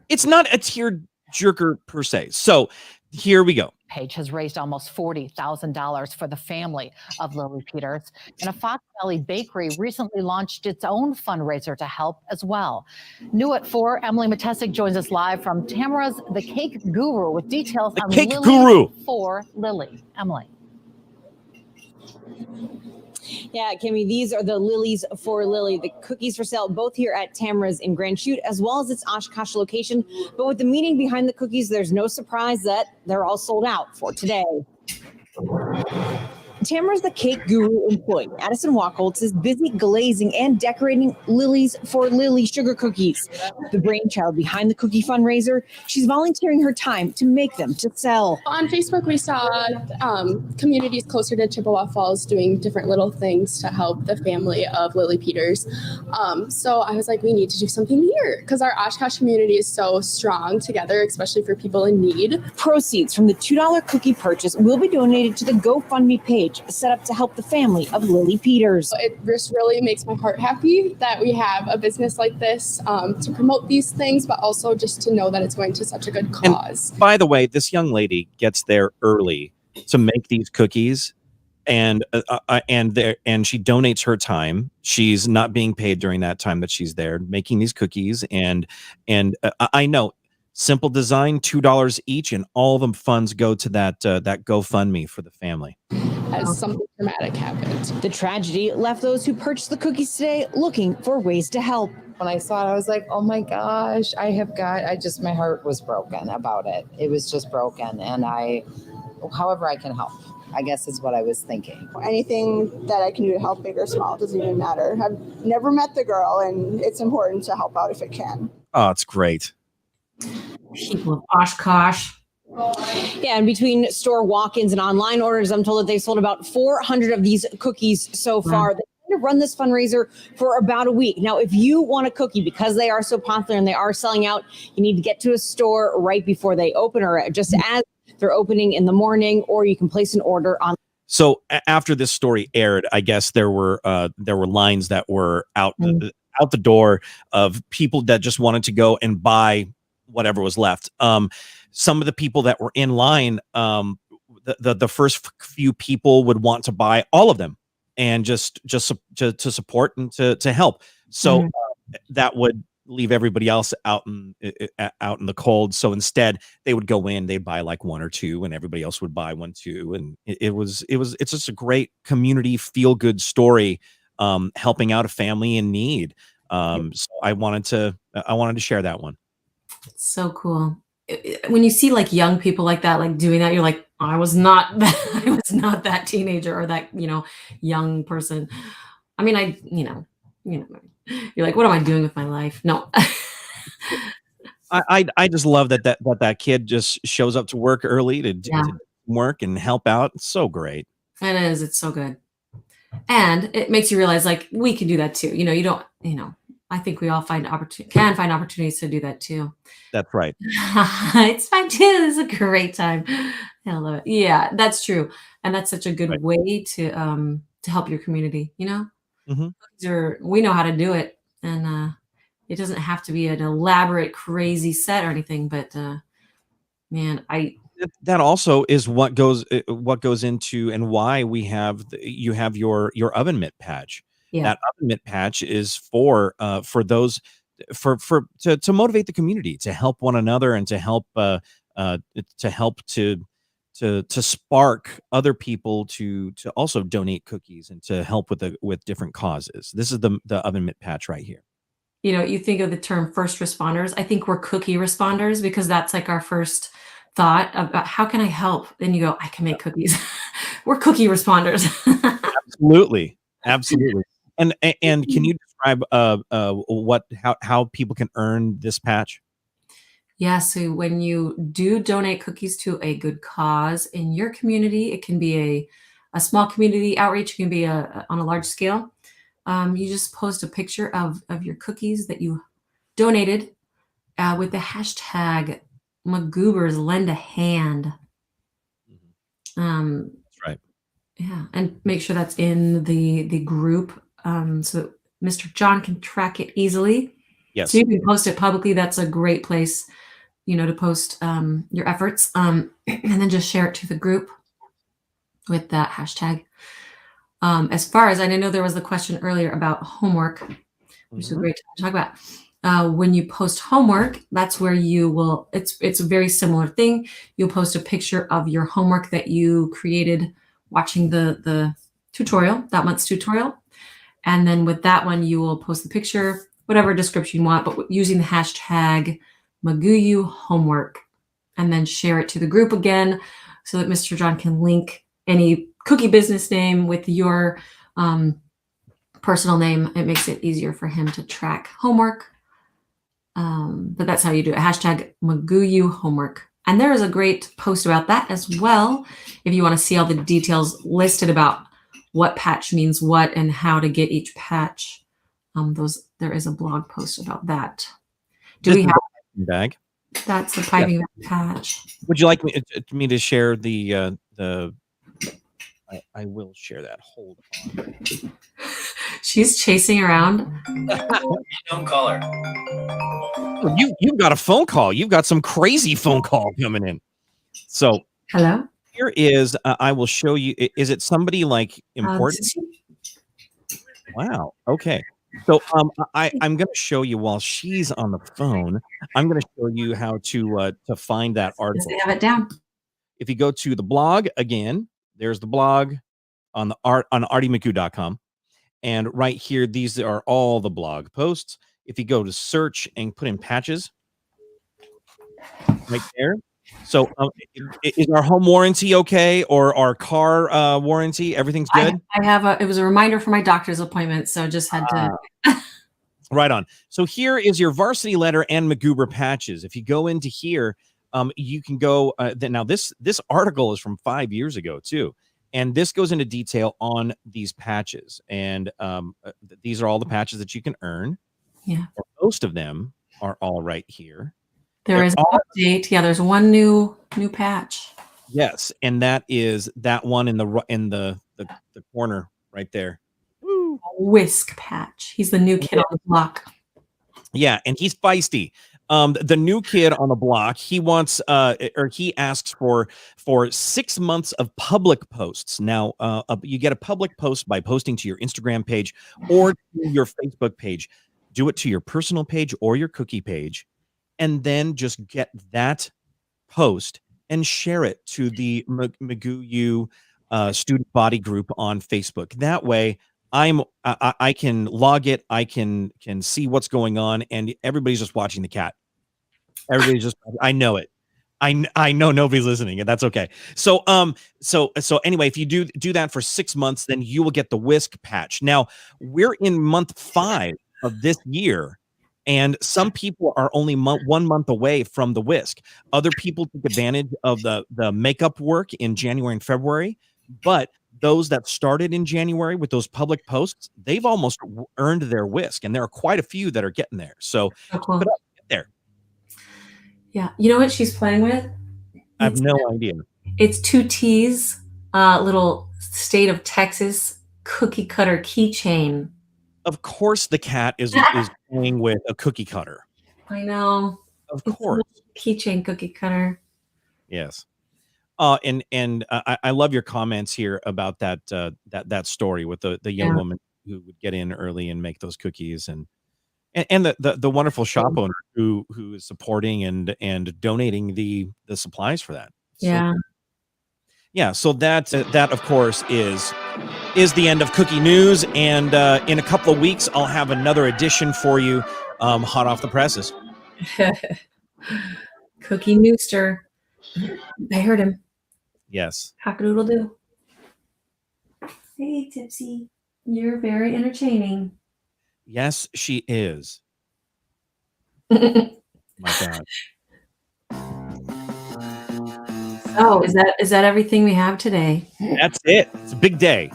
It's not a tearjerker per se. So here we go. Page has raised almost $40,000 for the family of Lily Peters. And a Fox Valley bakery recently launched its own fundraiser to help as well. New at 4, Emily Matesic joins us live from Tamara's The Cake Guru with details on Cake Lily Guru for Lily. Emily. Yeah, Kimmy, these are the Lilies for Lily, the cookies for sale, both here at Tamara's in Grand Chute, as well as its Oshkosh location. But with the meaning behind the cookies, there's no surprise that they're all sold out for today. Tamara's the cake guru employee. Addison Wacholtz is busy glazing and decorating Lily's for Lily sugar cookies. The brainchild behind the cookie fundraiser, she's volunteering her time to make them to sell. On Facebook, we saw communities closer to Chippewa Falls doing different little things to help the family of Lily Peters. So I was like, we need to do something here because our Oshkosh community is so strong together, especially for people in need. Proceeds from the $2 cookie purchase will be donated to the GoFundMe page set up to help the family of Lily Peters. It just really makes my heart happy that we have a business like this to promote these things, but also just to know that it's going to such a good cause. And by the way, this young lady gets there early to make these cookies, and she donates her time. She's not being paid during that time that she's there making these cookies, and I know. Simple design, $2 each, and all of them funds go to that GoFundMe for the family. As something traumatic happened. The tragedy left those who purchased the cookies today looking for ways to help. When I saw it, I was like, oh my gosh, my heart was broken about it. It was just broken. And however I can help, I guess is what I was thinking. Anything that I can do to help, big or small, doesn't even matter. I've never met the girl, and it's important to help out if it can. Oh, it's great. People of Oshkosh. Yeah, and between store walk-ins and online orders, I'm told that they've sold about 400 of these cookies so far. Wow. They run this fundraiser for about a week. Now, if you want a cookie, because they are so popular and they are selling out, you need to get to a store right before they open or just as they're opening in the morning, or you can place an order on. So after this story aired, I guess there were lines that were out the door of people that just wanted to go and buy whatever was left. Some of the people that were in line, the first few people would want to buy all of them and just to support and to help. So that would leave everybody else out in the cold. So instead they would go in, they'd buy like one or two, and everybody else would buy one too. And it's just a great community feel good story, helping out a family in need. So I wanted to share that one. So cool. When you see like young people like that, like doing that, you're like, I was not that teenager or that, young person. I mean, you're like, what am I doing with my life? No. I just love that kid just shows up to work early to work and help out. It's so great. It is. It's so good. And it makes you realize like we can do that too. I think we all can find opportunities to do that too. That's right. It's fine too. This is a great time. I love it. Yeah, that's true. And that's such a good way to help your community, Mm-hmm. We know how to do it. And it doesn't have to be an elaborate, crazy set or anything, but man, that also is what goes into and why you have your oven mitt patch. Yeah. That oven mitt patch is for those to motivate the community, to help one another, and to help to spark other people to also donate cookies and to help with different causes. This is the oven mitt patch right here. You think of the term first responders. I think we're cookie responders because that's like our first thought about how can I help? Then you go, I can make cookies. We're cookie responders. Absolutely. And can you describe how people can earn this patch? Yeah, so when you do donate cookies to a good cause in your community, it can be a small community outreach, it can be on a large scale. You just post a picture of your cookies that you donated with the hashtag McGoobers lend a hand. That's right. Yeah, and make sure that's in the group so that Mr. John can track it easily. Yes. So you can post it publicly. That's a great place, to post your efforts, and then just share it to the group with that hashtag. As far as I know, there was the question earlier about homework, which is a great time to talk about. When you post homework, that's where you will. It's a very similar thing. You'll post a picture of your homework that you created watching the tutorial, that month's tutorial. And then with that one, you will post the picture, whatever description you want, but using the hashtag McGooUhomework, and then share it to the group again so that Mr. John can link any cookie business name with your personal name, it makes it easier for him to track homework. But that's how you do it. Hashtag McGoo homework. And there is a great post about that as well. If you want to see all the details listed about what patch means what and how to get each patch, there is a blog post about that. Do we have bag? That's the piping bag patch. Would you like me to share the? I will share that. Hold on. She's chasing around. Don't call her. You've got a phone call. You've got some crazy phone call coming in. So hello. Here is. I will show you. Is it somebody like important? Wow. Okay. So I'm going to show you while she's on the phone. I'm going to show you how to find that article. They have it down. If you go to the blog again, there's the blog on artymcgoo.com. And right here, these are all the blog posts. If you go to search and put in patches, right there. So is our home warranty okay, or our car warranty? Everything's good? I have it was a reminder for my doctor's appointment, so just had to. Right on. So here is your varsity letter and McGoober patches. If you go into here, you can go. Now this article is from 5 years ago too, and this goes into detail on these patches. And these are all the patches that you can earn. Yeah, most of them are all right here. There is an update. Yeah, there's one new patch. Yes, and that is that one in the corner right there. Whisk patch. He's the new kid on the block. Yeah, and he's feisty. The new kid on the block, he wants or he asks for 6 months of public posts. Now, you get a public post by posting to your Instagram page or to your Facebook page. Do it to your personal page or your cookie page, and then just get that post and share it to the McGoo student body group on Facebook. That way, I can log it. I can see what's going on, and everybody's just watching the cat. Everybody's just. I know it. I know nobody's listening, and that's okay. So anyway, if you do that for 6 months, then you will get the whisk patch. Now we're in month 5 of this year, and some people are only 1 month away from the whisk. Other people took advantage of the makeup work in January and February, but those that started in January with those public posts, they've almost earned their whisk, and there are quite a few that are getting there. So cool. Get there. Yeah, you know what she's playing with? I have no idea. It's 2T's little state of Texas cookie cutter keychain. Of course, the cat is playing with a cookie cutter. I know. Of course, keychain cookie cutter. Yes. And I love your comments here about that story with the young woman who would get in early and make those cookies, and the wonderful shop owner who is supporting and donating the supplies for that. Yeah. So that of course is the end of cookie news, and in a couple of weeks I'll have another edition for you, hot off the presses. Cookie Nooster. I heard him. Yes. Cock-a-doodle-doo. Hey, Tipsy. You're very entertaining. Yes, she is. My God. Oh, is that everything we have today? That's it. It's a big day.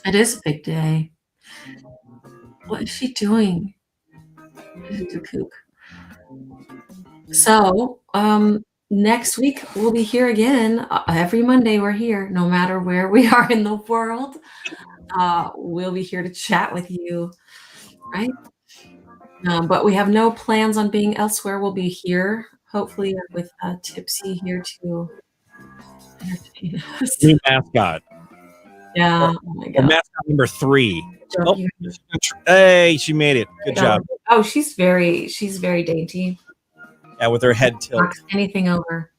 It is a big day. What is she doing? She's a kook. So, next week we'll be here again. Every Monday we're here, no matter where we are in the world. We'll be here to chat with you, right? But we have no plans on being elsewhere. We'll be here, hopefully, with Tipsy here to entertain us. New mascot. Yeah. Oh my God. Mascot number 3. Oh, hey, she made it. Good job. Oh, she's very dainty. Yeah, with her head tilt. Knocks anything over.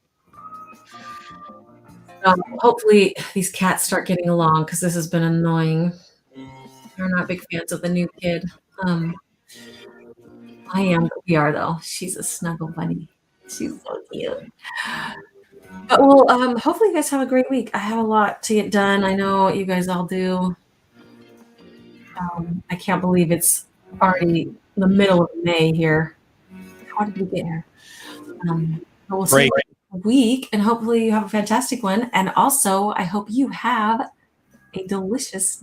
Hopefully these cats start getting along, because this has been annoying. They're not big fans of the new kid. I am. We are, though. She's a snuggle bunny. She's so cute. But well, hopefully you guys have a great week. I have a lot to get done. I know you guys all do. I can't believe it's already the middle of May here. How did we get here? But we'll see you next week, and hopefully you have a fantastic one. And also, I hope you have a delicious